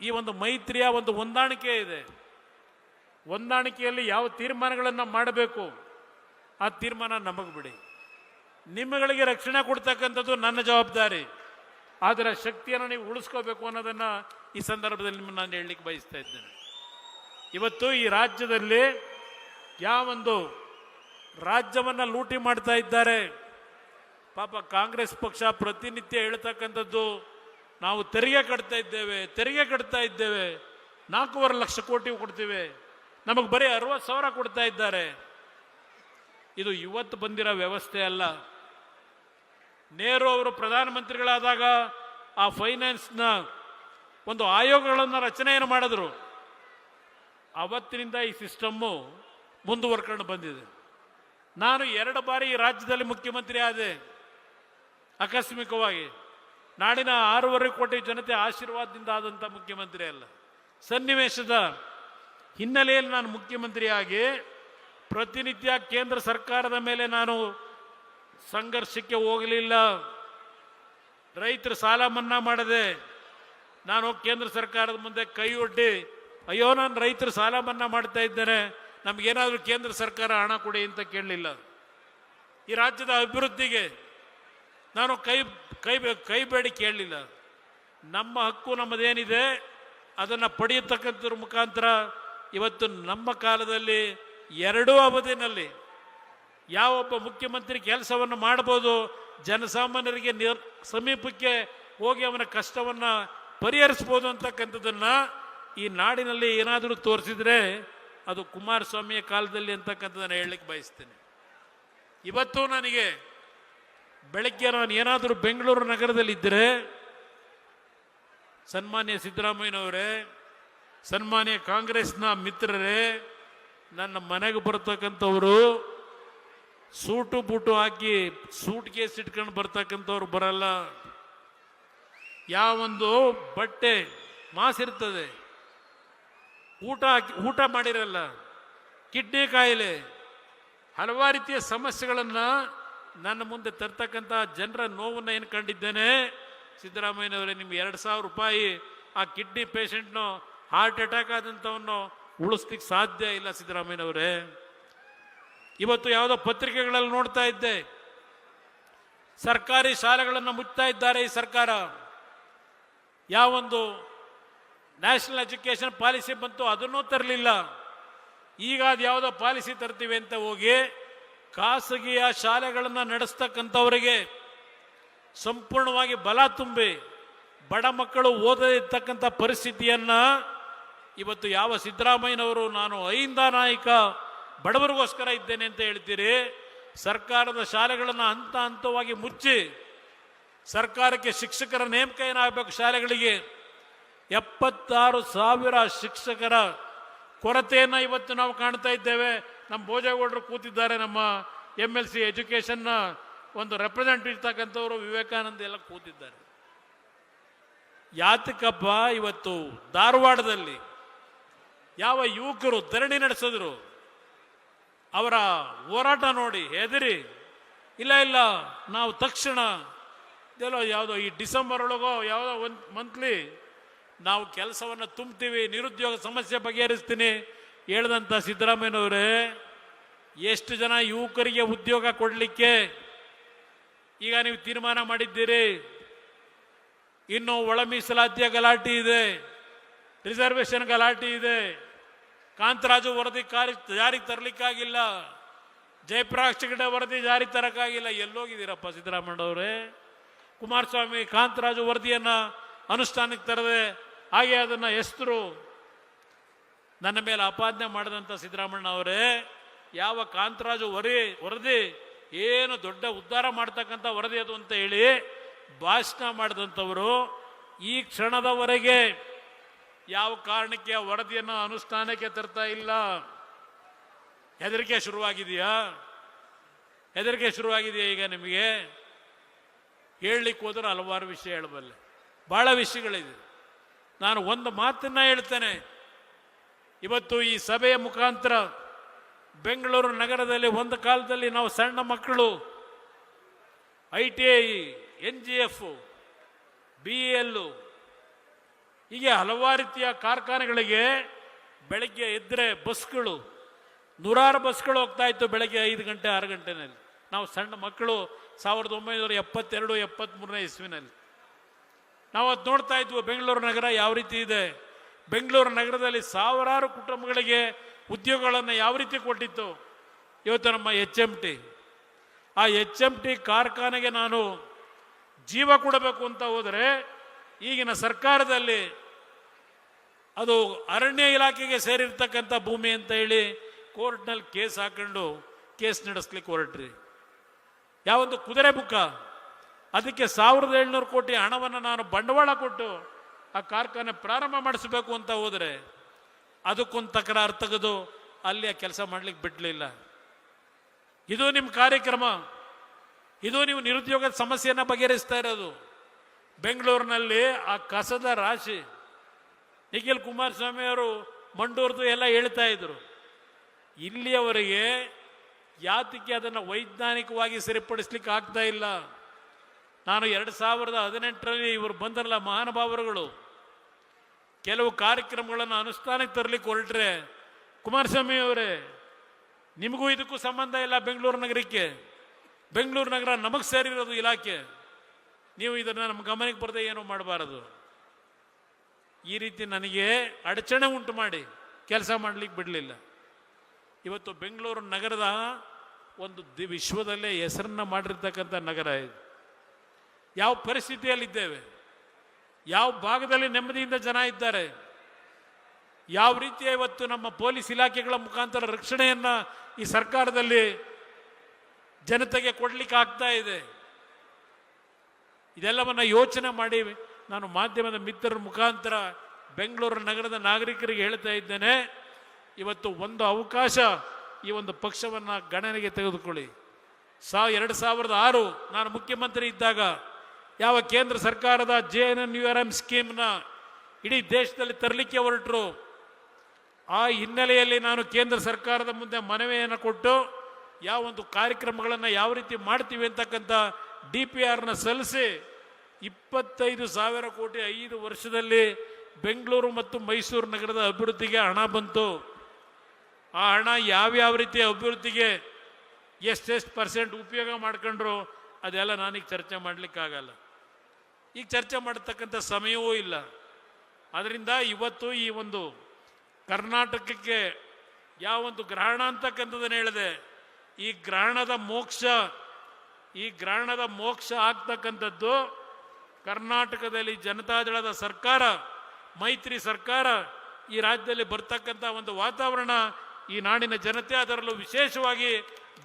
ಈ ಒಂದು ಮೈತ್ರಿಯ ಒಂದು ಹೊಂದಾಣಿಕೆ ಇದೆ, ಹೊಂದಾಣಿಕೆಯಲ್ಲಿ ಯಾವ ತೀರ್ಮಾನಗಳನ್ನು ಮಾಡಬೇಕು ಆ ತೀರ್ಮಾನ ನಮಗೆ ಬಿಡಿ. ನಿಮ್ಮಗಳಿಗೆ ರಕ್ಷಣೆ ಕೊಡ್ತಕ್ಕಂಥದ್ದು ನನ್ನ ಜವಾಬ್ದಾರಿ. ಅದರ ಶಕ್ತಿಯನ್ನು ನೀವು ಉಳಿಸ್ಕೋಬೇಕು ಅನ್ನೋದನ್ನು ಈ ಸಂದರ್ಭದಲ್ಲಿ ನಿಮ್ಮನ್ನು ನಾನು ಹೇಳಲಿಕ್ಕೆ ಬಯಸ್ತಾ ಇದ್ದೇನೆ. ಇವತ್ತು ಈ ರಾಜ್ಯದಲ್ಲಿ ಯಾವೊಂದು ರಾಜ್ಯವನ್ನು ಲೂಟಿ ಮಾಡ್ತಾ ಇದ್ದಾರೆ. ಪಾಪ ಕಾಂಗ್ರೆಸ್ ಪಕ್ಷ ಪ್ರತಿನಿತ್ಯ ಹೇಳ್ತಕ್ಕಂಥದ್ದು ನಾವು ತೆರಿಗೆ ಕಟ್ತಾ ಇದ್ದೇವೆ, 4.5 ಲಕ್ಷ ಕೋಟಿ ಕೊಡ್ತೀವಿ, ನಮಗೆ ಬರೀ 60,000 ಕೊಡ್ತಾ ಇದ್ದಾರೆ. ಇದು ಇವತ್ತು ಬಂದಿರೋ ವ್ಯವಸ್ಥೆ ಅಲ್ಲ. ನೆಹರು ಅವರು ಪ್ರಧಾನಮಂತ್ರಿಗಳಾದಾಗ ಆ ಫೈನಾನ್ಸ್ನ ಒಂದು ಆಯೋಗಗಳನ್ನು ರಚನೆಯನ್ನು ಮಾಡಿದ್ರು. ಅವತ್ತಿನಿಂದ ಈ ಸಿಸ್ಟಮ್ಮು ಮುಂದುವರ್ಕೊಂಡು ಬಂದಿದೆ. ನಾನು 2 ಬಾರಿ ಈ ರಾಜ್ಯದಲ್ಲಿ ಮುಖ್ಯಮಂತ್ರಿ ಆದೆ ಆಕಸ್ಮಿಕವಾಗಿ. ನಾಡಿನ 6.5 ಕೋಟಿ ಜನತೆ ಆಶೀರ್ವಾದದಿಂದ ಆದಂಥ ಮುಖ್ಯಮಂತ್ರಿ ಅಲ್ಲ. ಸನ್ನಿವೇಶದ ಹಿನ್ನೆಲೆಯಲ್ಲಿ ನಾನು ಮುಖ್ಯಮಂತ್ರಿಯಾಗಿ ಪ್ರತಿನಿತ್ಯ ಕೇಂದ್ರ ಸರ್ಕಾರದ ಮೇಲೆ ನಾನು ಸಂಘರ್ಷಕ್ಕೆ ಹೋಗಲಿಲ್ಲ. ರೈತರ ಸಾಲ ಮನ್ನಾ ಮಾಡದೆ ನಾನು ಕೇಂದ್ರ ಸರ್ಕಾರದ ಮುಂದೆ ಕೈ ಒಡ್ಡಿ, ಅಯ್ಯೋ ನಾನು ರೈತರ ಸಾಲ ಮನ್ನಾ ಮಾಡ್ತಾ ಇದ್ದೇನೆ, ನಮಗೇನಾದರೂ ಕೇಂದ್ರ ಸರ್ಕಾರ ಹಣ ಕೊಡಿ ಅಂತ ಕೇಳಲಿಲ್ಲ. ಈ ರಾಜ್ಯದ ಅಭಿವೃದ್ಧಿಗೆ ನಾನು ಕೈ ಬೇಡಿ ಕೇಳಲಿಲ್ಲ. ನಮ್ಮ ಹಕ್ಕು ನಮ್ಮದೇನಿದೆ ಅದನ್ನು ಪಡೆಯತಕ್ಕಂಥದ್ರ ಮುಖಾಂತರ ಇವತ್ತು ನಮ್ಮ ಕಾಲದಲ್ಲಿ 2 ಅವಧಿನಲ್ಲಿ ಯಾವೊಬ್ಬ ಮುಖ್ಯಮಂತ್ರಿ ಕೆಲಸವನ್ನು ಮಾಡ್ಬೋದು, ಜನಸಾಮಾನ್ಯರಿಗೆ ಸಮೀಪಕ್ಕೆ ಹೋಗಿ ಅವನ ಕಷ್ಟವನ್ನು ಪರಿಹರಿಸ್ಬೋದು ಅಂತಕ್ಕಂಥದ್ದನ್ನು ಈ ನಾಡಿನಲ್ಲಿ ಏನಾದರೂ ತೋರಿಸಿದ್ರೆ ಅದು ಕುಮಾರಸ್ವಾಮಿಯ ಕಾಲದಲ್ಲಿ ಅಂತಕ್ಕಂಥದ್ದನ್ನು ಹೇಳಲಿಕ್ಕೆ ಬಯಸ್ತೇನೆ. ಇವತ್ತು ನನಗೆ ಬೆಳಗ್ಗೆ ನಾನು ಏನಾದರೂ ಬೆಂಗಳೂರು ನಗರದಲ್ಲಿದ್ದರೆ ಸನ್ಮಾನ್ಯ ಸಿದ್ದರಾಮಯ್ಯನವರೇ, ಸನ್ಮಾನ್ಯ ಕಾಂಗ್ರೆಸ್ನ ಮಿತ್ರರೇ, ನನ್ನ ಮನೆಗೆ ಬರ್ತಕ್ಕಂಥವರು ಸೂಟು ಬೂಟು ಹಾಕಿ ಸೂಟ್ ಕೇಸ್ ಇಟ್ಕೊಂಡು ಬರ್ತಕ್ಕಂಥವ್ರು ಬರಲ್ಲ. ಯಾವೊಂದು ಬಟ್ಟೆ ಮಾಸಿರ್ತದೆ, ಊಟ ಮಾಡಿರಲ್ಲ, ಕಿಡ್ನಿ ಕಾಯಿಲೆ, ಹಲವಾರು ರೀತಿಯ ಸಮಸ್ಯೆಗಳನ್ನು ನನ್ನ ಮುಂದೆ ತರ್ತಕ್ಕಂಥ ಜನರ ನೋವನ್ನು ಏನು ಕಂಡಿದ್ದೇನೆ. ಸಿದ್ದರಾಮಯ್ಯನವರೇ, ನಿಮ್ಗೆ 2,000 ರೂಪಾಯಿ ಆ ಕಿಡ್ನಿ ಪೇಷಂಟ್ನು ಹಾರ್ಟ್ ಅಟ್ಯಾಕ್ ಆದಂಥವನ್ನು ಉಳಿಸ್ಲಿಕ್ಕೆ ಸಾಧ್ಯ ಇಲ್ಲ. ಸಿದ್ದರಾಮಯ್ಯನವರೇ, ಇವತ್ತು ಯಾವುದೋ ಪತ್ರಿಕೆಗಳಲ್ಲಿ ನೋಡ್ತಾ ಇದ್ದೆ, ಸರ್ಕಾರಿ ಶಾಲೆಗಳನ್ನು ಮುಚ್ತಾ ಇದ್ದಾರೆ ಈ ಸರ್ಕಾರ. ಯಾವೊಂದು ನ್ಯಾಷನಲ್ ಎಜುಕೇಷನ್ ಪಾಲಿಸಿ ಬಂತು ಅದನ್ನೂ ತರಲಿಲ್ಲ. ಈಗ ಅದು ಯಾವುದೋ ಪಾಲಿಸಿ ತರ್ತೀವಿ ಅಂತ ಹೋಗಿ ಖಾಸಗಿಯ ಶಾಲೆಗಳನ್ನು ನಡೆಸ್ತಕ್ಕಂಥವರಿಗೆ ಸಂಪೂರ್ಣವಾಗಿ ಬಲ ತುಂಬಿ ಬಡ ಮಕ್ಕಳು ಓದದಿರ್ತಕ್ಕಂಥ ಪರಿಸ್ಥಿತಿಯನ್ನು ಇವತ್ತು ಯಾವ ಸಿದ್ದರಾಮಯ್ಯನವರು ನಾನು ಅಹಿಂದ ನಾಯಕ ಬಡವರಿಗೋಸ್ಕರ ಇದ್ದೇನೆ ಅಂತ ಹೇಳ್ತೀರಿ. ಸರ್ಕಾರದ ಶಾಲೆಗಳನ್ನು ಹಂತ ಹಂತವಾಗಿ ಮುಚ್ಚಿ ಸರ್ಕಾರಕ್ಕೆ ಶಿಕ್ಷಕರ ನೇಮಕ ಏನಾಗಬೇಕು, ಶಾಲೆಗಳಿಗೆ 76,000 ಶಿಕ್ಷಕರ ಕೊರತೆಯನ್ನು ಇವತ್ತು ನಾವು ಕಾಣ್ತಾ ಇದ್ದೇವೆ. ನಮ್ಮ ಭೋಜೇಗೌಡರು ಕೂತಿದ್ದಾರೆ, ನಮ್ಮ MLC ಎಜುಕೇಷನ್ನ ಒಂದು ರೆಪ್ರೆಸೆಂಟೇಟಿವ್ ಇರ್ತಕ್ಕಂಥವರು, ವಿವೇಕಾನಂದ ಎಲ್ಲ ಕೂತಿದ್ದಾರೆ. ಯಾತಕಪ್ಪ ಇವತ್ತು ಧಾರವಾಡದಲ್ಲಿ ಯಾವ ಯುವಕರು ಧರಣಿ ನಡೆಸಿದ್ರು, ಅವರ ಹೋರಾಟ ನೋಡಿ ಹೆದರಿ ಇಲ್ಲ ನಾವು ತಕ್ಷಣ ಯಾವುದೋ ಈ ಡಿಸೆಂಬರ್ ಒಳಗೋ ಯಾವುದೋ ಒಂದು ಮಂತ್ಲಿ ನಾವು ಕೆಲಸವನ್ನು ತುಂಬ್ತೀವಿ, ನಿರುದ್ಯೋಗ ಸಮಸ್ಯೆ ಬಗೆಹರಿಸ್ತೀನಿ ಹೇಳ್ದಂಥ ಸಿದ್ದರಾಮಯ್ಯನವರೇ, ಎಷ್ಟು ಜನ ಯುವಕರಿಗೆ ಉದ್ಯೋಗ ಕೊಡಲಿಕ್ಕೆ ಈಗ ನೀವು ತೀರ್ಮಾನ ಮಾಡಿದ್ದೀರಿ? ಇನ್ನು ಒಳ ಮೀಸಲಾತಿಯ ಗಲಾಟೆ ಇದೆ, ರಿಸರ್ವೇಶನ್ ಗಲಾಟೆ ಇದೆ, ಕಾಂತರಾಜು ವರದಿ ಜಾರಿಗೆ ತರಲಿಕ್ಕಾಗಿಲ್ಲ, ಜಯಪ್ರಕಾಶ್ ಹೆಗಡೆ ವರದಿ ಜಾರಿ ತರಕ್ಕಾಗಿಲ್ಲ. ಎಲ್ಲೋಗಿದ್ದೀರಪ್ಪ ಸಿದ್ದರಾಮಯ್ಯನವರೇ? ಕುಮಾರಸ್ವಾಮಿ ಕಾಂತರಾಜು ವರದಿಯನ್ನು ಅನುಷ್ಠಾನಕ್ಕೆ ತರದೆ ಹಾಗೆ ಅದನ್ನು ಹೆಸರು ನನ್ನ ಮೇಲೆ ಆಪಾದನೆ ಮಾಡಿದಂಥ ಸಿದ್ದರಾಮಯ್ಯನವರೇ, ಯಾವ ಕಾಂತರಾಜು ವರದಿ ಏನು ದೊಡ್ಡ ಉದ್ಧಾರ ಮಾಡ್ತಕ್ಕಂಥ ವರದಿ ಅದು ಅಂತ ಹೇಳಿ ಭಾಷಣ ಮಾಡಿದಂಥವರು ಈ ಕ್ಷಣದವರೆಗೆ ಯಾವ ಕಾರಣಕ್ಕೆ ಆ ವರದಿಯನ್ನು ಅನುಷ್ಠಾನಕ್ಕೆ ತರ್ತಾ ಇಲ್ಲ? ಹೆದರಿಕೆ ಶುರುವಾಗಿದೆಯಾ? ಈಗ ನಿಮಗೆ ಹೇಳಲಿಕ್ಕೆ ಹೋದ್ರೆ ಹಲವಾರು ವಿಷಯ ಹೇಳಬಲ್ಲೆ, ಭಾಳ ವಿಷಯಗಳಿದೆ. ನಾನು ಒಂದು ಮಾತನ್ನ ಹೇಳ್ತೇನೆ. ಇವತ್ತು ಈ ಸಭೆಯ ಮುಖಾಂತರ ಬೆಂಗಳೂರು ನಗರದಲ್ಲಿ ಒಂದು ಕಾಲದಲ್ಲಿ ನಾವು ಸಣ್ಣ ಮಕ್ಕಳು ITI, NGF, BEL ಹೀಗೆ ಹಲವಾರು ರೀತಿಯ ಕಾರ್ಖಾನೆಗಳಿಗೆ ಬೆಳಗ್ಗೆ ಎದ್ದರೆ ಬಸ್ಗಳು, ನೂರಾರು ಬಸ್ಗಳು ಹೋಗ್ತಾ ಇತ್ತು ಬೆಳಗ್ಗೆ 5 ಗಂಟೆ 6 ಗಂಟೆನಲ್ಲಿ. ನಾವು ಸಣ್ಣ ಮಕ್ಕಳು 1972, 73ನೇ ಇಸ್ವಿನಲ್ಲಿ ನಾವು ಅದು ನೋಡ್ತಾ ಇದ್ವು. ಬೆಂಗಳೂರು ನಗರ ಯಾವ ರೀತಿ ಇದೆ, ಬೆಂಗಳೂರು ನಗರದಲ್ಲಿ ಸಾವಿರಾರು ಕುಟುಂಬಗಳಿಗೆ ಉದ್ಯೋಗಗಳನ್ನು ಯಾವ ರೀತಿ ಕೊಟ್ಟಿತ್ತು. ಇವತ್ತು ನಮ್ಮ HMT, ಆ HMT ಕಾರ್ಖಾನೆಗೆ ನಾನು ಜೀವ ಕೊಡಬೇಕು ಅಂತ ಹೋದರೆ ಈಗಿನ ಸರ್ಕಾರದಲ್ಲಿ ಅದು ಅರಣ್ಯ ಇಲಾಖೆಗೆ ಸೇರಿರ್ತಕ್ಕಂಥ ಭೂಮಿ ಅಂತ ಹೇಳಿ ಕೋರ್ಟ್ನಲ್ಲಿ ಕೇಸ್ ಹಾಕೊಂಡು ಕೇಸ್ ನಡೆಸ್ಲಿಕ್ಕೆ ಹೊರಟ್ರಿ. ಯಾವೊಂದು ಕುದುರೆ ಬುಕ್ಕ, ಅದಕ್ಕೆ 1,700 ಕೋಟಿ ಹಣವನ್ನು ನಾನು ಬಂಡವಾಳ ಕೊಟ್ಟು ಆ ಕಾರ್ಖಾನೆ ಪ್ರಾರಂಭ ಮಾಡಿಸಬೇಕು ಅಂತ ಹೋದರೆ ಅದಕ್ಕೊಂದು ತಕರಾರು ತೆಗೆದು ಅಲ್ಲಿ ಆ ಕೆಲಸ ಮಾಡ್ಲಿಕ್ಕೆ ಬಿಡಲಿಲ್ಲ. ಇದು ನಿಮ್ಮ ಕಾರ್ಯಕ್ರಮ, ಇದು ನೀವು ನಿರುದ್ಯೋಗದ ಸಮಸ್ಯೆಯನ್ನು ಬಗೆಹರಿಸ್ತಾ ಇರೋದು. ಬೆಂಗಳೂರಿನಲ್ಲಿ ಆ ಕಸದ ರಾಶಿ, ನಿಖಿಲ್ ಕುಮಾರಸ್ವಾಮಿ ಅವರು ಮಂಡೂರ್ದು ಎಲ್ಲ ಹೇಳ್ತಾ ಇದ್ರು. ಇಲ್ಲಿಯವರೆಗೆ ಯಾತಕ್ಕೆ ಅದನ್ನು ವೈಜ್ಞಾನಿಕವಾಗಿ ಸರಿಪಡಿಸ್ಲಿಕ್ಕೆ ಆಗ್ತಾ ಇಲ್ಲ? ನಾನು 2018ರಲ್ಲಿ ಇವರು ಬಂದರಲ್ಲ ಮಹಾನುಭಾವರುಗಳು, ಕೆಲವು ಕಾರ್ಯಕ್ರಮಗಳನ್ನು ಅನುಷ್ಠಾನಕ್ಕೆ ತರಲಿಕ್ಕೆ ಹೊರಟ್ರೆ, ಕುಮಾರಸ್ವಾಮಿ ಅವರೇ ನಿಮಗೂ ಇದಕ್ಕೂ ಸಂಬಂಧ ಇಲ್ಲ. ಬೆಂಗಳೂರು ನಗರಕ್ಕೆ, ಬೆಂಗಳೂರು ನಗರ ನಮಗೆ ಸೇರಿರೋದು ಇಲಾಖೆ, ನೀವು ಇದನ್ನು ನಮ್ಮ ಗಮನಕ್ಕೆ ಬರದೆ ಏನೂ ಮಾಡಬಾರದು. ಈ ರೀತಿ ನನಗೆ ಅಡಚಣೆ ಉಂಟು ಮಾಡಿ ಕೆಲಸ ಮಾಡಲಿಕ್ಕೆ ಬಿಡಲಿಲ್ಲ. ಇವತ್ತು ಬೆಂಗಳೂರು ನಗರದ ಒಂದು ವಿಶ್ವದಲ್ಲೇ ಹೆಸರನ್ನ ಮಾಡಿರ್ತಕ್ಕಂಥ ನಗರ ಇದು. ಯಾವ ಪರಿಸ್ಥಿತಿಯಲ್ಲಿದ್ದೇವೆ, ಯಾವ ಭಾಗದಲ್ಲಿ ನೆಮ್ಮದಿಯಿಂದ ಜನ ಇದ್ದಾರೆ, ಯಾವ ರೀತಿಯ ಇವತ್ತು ನಮ್ಮ ಪೊಲೀಸ್ ಇಲಾಖೆಗಳ ಮುಖಾಂತರ ರಕ್ಷಣೆಯನ್ನು ಈ ಸರ್ಕಾರದಲ್ಲಿ ಜನತೆಗೆ ಕೊಡಲಿಕ್ಕೆ ಆಗ್ತಾ ಇದೆ, ಇದೆಲ್ಲವನ್ನು ಯೋಚನೆ ಮಾಡಿ ನಾನು ಮಾಧ್ಯಮದ ಮಿತ್ರರ ಮುಖಾಂತರ ಬೆಂಗಳೂರು ನಗರದ ನಾಗರಿಕರಿಗೆ ಹೇಳ್ತಾ ಇದ್ದೇನೆ. ಇವತ್ತು ಒಂದು ಅವಕಾಶ ಈ ಒಂದು ಪಕ್ಷವನ್ನು ಗಣನೆಗೆ ತೆಗೆದುಕೊಳ್ಳಿ. 2006 ನಾನು ಮುಖ್ಯಮಂತ್ರಿ ಇದ್ದಾಗ ಯಾವ ಕೇಂದ್ರ ಸರ್ಕಾರದ JNNURM ಸ್ಕೀಮ್ನ ಇಡೀ ದೇಶದಲ್ಲಿ ತರಲಿಕ್ಕೆ ಹೊರಟರು. ಆ ಹಿನ್ನೆಲೆಯಲ್ಲಿ ನಾನು ಕೇಂದ್ರ ಸರ್ಕಾರದ ಮುಂದೆ ಮನವಿಯನ್ನು ಕೊಟ್ಟು ಯಾವ ಒಂದು ಕಾರ್ಯಕ್ರಮಗಳನ್ನು ಯಾವ ರೀತಿ ಮಾಡ್ತೀವಿ ಅಂತಕ್ಕಂಥ DPRನ ಸಲ್ಲಿಸಿ 25,000 ಕೋಟಿ 5 ವರ್ಷದಲ್ಲಿ ಬೆಂಗಳೂರು ಮತ್ತು ಮೈಸೂರು ನಗರದ ಅಭಿವೃದ್ಧಿಗೆ ಹಣ ಬಂತು. ಆ ಹಣ ಯಾವ್ಯಾವ ರೀತಿಯ ಅಭಿವೃದ್ಧಿಗೆ ಎಷ್ಟೆಷ್ಟು % ಉಪಯೋಗ ಮಾಡ್ಕೊಂಡ್ರು ಅದೆಲ್ಲ ನಾನೀಗ ಚರ್ಚೆ ಮಾಡಲಿಕ್ಕಾಗಲ್ಲ. ಈಗ ಚರ್ಚೆ ಮಾಡತಕ್ಕಂಥ ಸಮಯವೂ ಇಲ್ಲ. ಅದರಿಂದ ಇವತ್ತು ಈ ಒಂದು ಕರ್ನಾಟಕಕ್ಕೆ ಯಾವ ಒಂದು ಗ್ರಹಣ ಅಂತಕ್ಕಂಥದ್ದನ್ನು ಹೇಳಿದೆ, ಈ ಗ್ರಹಣದ ಮೋಕ್ಷ ಆಗ್ತಕ್ಕಂಥದ್ದು ಕರ್ನಾಟಕದಲ್ಲಿ ಜನತಾದಳದ ಸರ್ಕಾರ, ಮೈತ್ರಿ ಸರ್ಕಾರ ಈ ರಾಜ್ಯದಲ್ಲಿ ಬರ್ತಕ್ಕಂಥ ಒಂದು ವಾತಾವರಣ, ಈ ನಾಡಿನ ಜನತೆ, ಅದರಲ್ಲೂ ವಿಶೇಷವಾಗಿ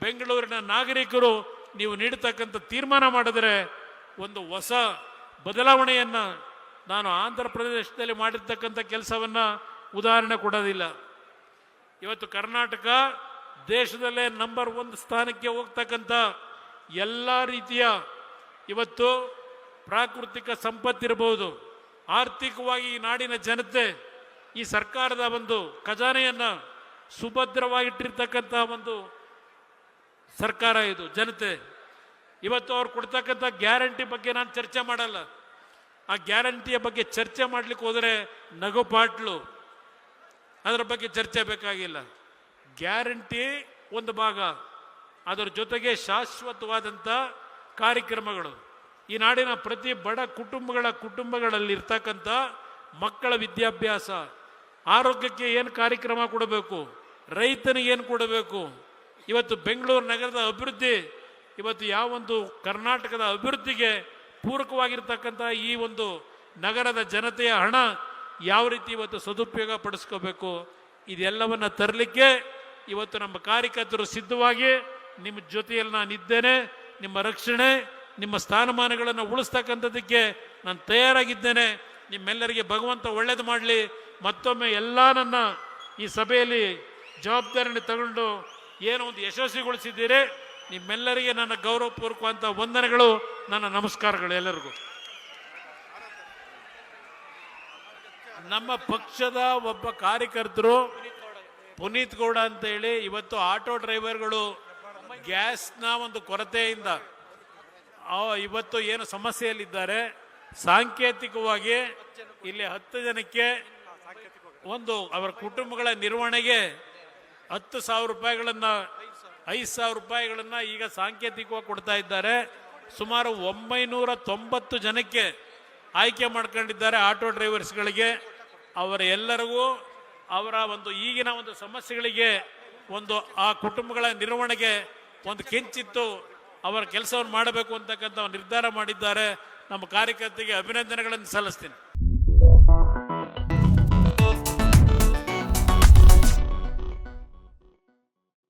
ಬೆಂಗಳೂರಿನ ನಾಗರಿಕರು ನೀವು ನೀಡತಕ್ಕಂಥ ತೀರ್ಮಾನ ಮಾಡಿದರೆ ಒಂದು ಹೊಸ ಬದಲಾವಣೆಯನ್ನು, ನಾನು ಆಂಧ್ರ ಪ್ರದೇಶದಲ್ಲಿ ಮಾಡಿರ್ತಕ್ಕಂಥ ಕೆಲಸವನ್ನು ಉದಾಹರಣೆ ಕೊಡೋದಿಲ್ಲ. ಇವತ್ತು ಕರ್ನಾಟಕ ದೇಶದಲ್ಲೇ ನಂಬರ್ 1 ಸ್ಥಾನಕ್ಕೆ ಹೋಗ್ತಕ್ಕಂಥ ಎಲ್ಲ ರೀತಿಯ ಇವತ್ತು ಪ್ರಾಕೃತಿಕ ಸಂಪತ್ತಿರಬಹುದು, ಆರ್ಥಿಕವಾಗಿ ಈ ನಾಡಿನ ಜನತೆ ಈ ಸರ್ಕಾರದ ಒಂದು ಖಜಾನೆಯನ್ನು ಸುಭದ್ರವಾಗಿಟ್ಟಿರ್ತಕ್ಕಂಥ ಒಂದು ಸರ್ಕಾರ ಇದು. ಜನತೆ ಇವತ್ತು ಅವ್ರು ಕೊಡ್ತಕ್ಕಂಥ ಗ್ಯಾರಂಟಿ ಬಗ್ಗೆ ನಾನು ಚರ್ಚೆ ಮಾಡಲ್ಲ. ಆ ಗ್ಯಾರಂಟಿಯ ಬಗ್ಗೆ ಚರ್ಚೆ ಮಾಡ್ಲಿಕ್ಕೆ ಹೋದರೆ ನಗುಪಾಟ್ಲು, ಅದರ ಬಗ್ಗೆ ಚರ್ಚೆ ಬೇಕಾಗಿಲ್ಲ. ಗ್ಯಾರಂಟಿ ಒಂದು ಭಾಗ, ಅದರ ಜೊತೆಗೆ ಶಾಶ್ವತವಾದಂಥ ಕಾರ್ಯಕ್ರಮಗಳು, ಈ ನಾಡಿನ ಪ್ರತಿ ಬಡ ಕುಟುಂಬಗಳಲ್ಲಿ ಇರ್ತಕ್ಕಂಥ ಮಕ್ಕಳ ವಿದ್ಯಾಭ್ಯಾಸ, ಆರೋಗ್ಯಕ್ಕೆ ಏನು ಕಾರ್ಯಕ್ರಮ ಕೊಡಬೇಕು, ರೈತನಿಗೆ ಏನು ಕೊಡಬೇಕು, ಇವತ್ತು ಬೆಂಗಳೂರು ನಗರದ ಅಭಿವೃದ್ಧಿ, ಇವತ್ತು ಯಾವೊಂದು ಕರ್ನಾಟಕದ ಅಭಿವೃದ್ಧಿಗೆ ಪೂರಕವಾಗಿರ್ತಕ್ಕಂಥ ಈ ಒಂದು ನಗರದ ಜನತೆಯ ಹಣ ಯಾವ ರೀತಿ ಇವತ್ತು ಸದುಪಯೋಗ ಪಡಿಸ್ಕೋಬೇಕು, ಇದೆಲ್ಲವನ್ನು ತರಲಿಕ್ಕೆ ಇವತ್ತು ನಮ್ಮ ಕಾರ್ಯಕರ್ತರು ಸಿದ್ಧವಾಗಿ ನಿಮ್ಮ ಜೊತೆಯಲ್ಲಿ ನಾನಿದ್ದೇನೆ. ನಿಮ್ಮ ರಕ್ಷಣೆ, ನಿಮ್ಮ ಸ್ಥಾನಮಾನಗಳನ್ನು ಉಳಿಸ್ತಕ್ಕಂಥದ್ದಕ್ಕೆ ನಾನು ತಯಾರಾಗಿದ್ದೇನೆ. ನಿಮ್ಮೆಲ್ಲರಿಗೆ ಭಗವಂತ ಒಳ್ಳೇದು ಮಾಡಲಿ. ಮತ್ತೊಮ್ಮೆ ಎಲ್ಲ ನನ್ನ ಈ ಸಭೆಯಲ್ಲಿ ಜವಾಬ್ದಾರಿಯನ್ನು ತಗೊಂಡು ಏನೋ ಒಂದು ಯಶಸ್ವಿಗೊಳಿಸಿದ್ದೀರಿ, ನಿಮ್ಮೆಲ್ಲರಿಗೆ ನನ್ನ ಗೌರವಪೂರ್ವಕವಾದಂಥ ವಂದನೆಗಳು, ನನ್ನ ನಮಸ್ಕಾರಗಳು ಎಲ್ಲರಿಗೂ. ನಮ್ಮ ಪಕ್ಷದ ಒಬ್ಬ ಕಾರ್ಯಕರ್ತರು ಪುನೀತ್ ಗೌಡ ಅಂತ ಹೇಳಿ ಇವತ್ತು ಆಟೋ ಡ್ರೈವರ್ಗಳು ಗ್ಯಾಸ್ನ ಒಂದು ಕೊರತೆಯಿಂದ ಇವತ್ತು ಏನು ಸಮಸ್ಯೆಯಲ್ಲಿದ್ದಾರೆ, ಸಾಂಕೇತಿಕವಾಗಿ ಇಲ್ಲಿ 10 ಜನಕ್ಕೆ ಒಂದು ಅವರ ಕುಟುಂಬಗಳ ನಿರ್ವಹಣೆಗೆ 10,000 ರೂಪಾಯಿಗಳನ್ನು 5,000 ರೂಪಾಯಿಗಳನ್ನು ಈಗ ಸಾಂಕೇತಿಕವಾಗಿ ಕೊಡ್ತಾ ಇದ್ದಾರೆ. ಸುಮಾರು 990 ಜನಕ್ಕೆ ಆಯ್ಕೆ ಮಾಡ್ಕೊಂಡಿದ್ದಾರೆ ಆಟೋ ಡ್ರೈವರ್ಸ್ಗಳಿಗೆ. ಅವರ ಎಲ್ಲರಿಗೂ ಅವರ ಒಂದು ಈಗಿನ ಒಂದು ಸಮಸ್ಯೆಗಳಿಗೆ ಒಂದು ಆ ಕುಟುಂಬಗಳ ನಿರ್ವಹಣೆಗೆ ಒಂದು ಕಿಂಚಿತ್ತು ಅವರ ಕೆಲಸವನ್ನು ಮಾಡಬೇಕು ಅಂತಕ್ಕಂಥ ನಿರ್ಧಾರ ಮಾಡಿದ್ದಾರೆ. ನಮ್ಮ ಕಾರ್ಯಕರ್ತರಿಗೆ ಅಭಿನಂದನೆಗಳನ್ನು ಸಲ್ಲಿಸ್ತೀನಿ.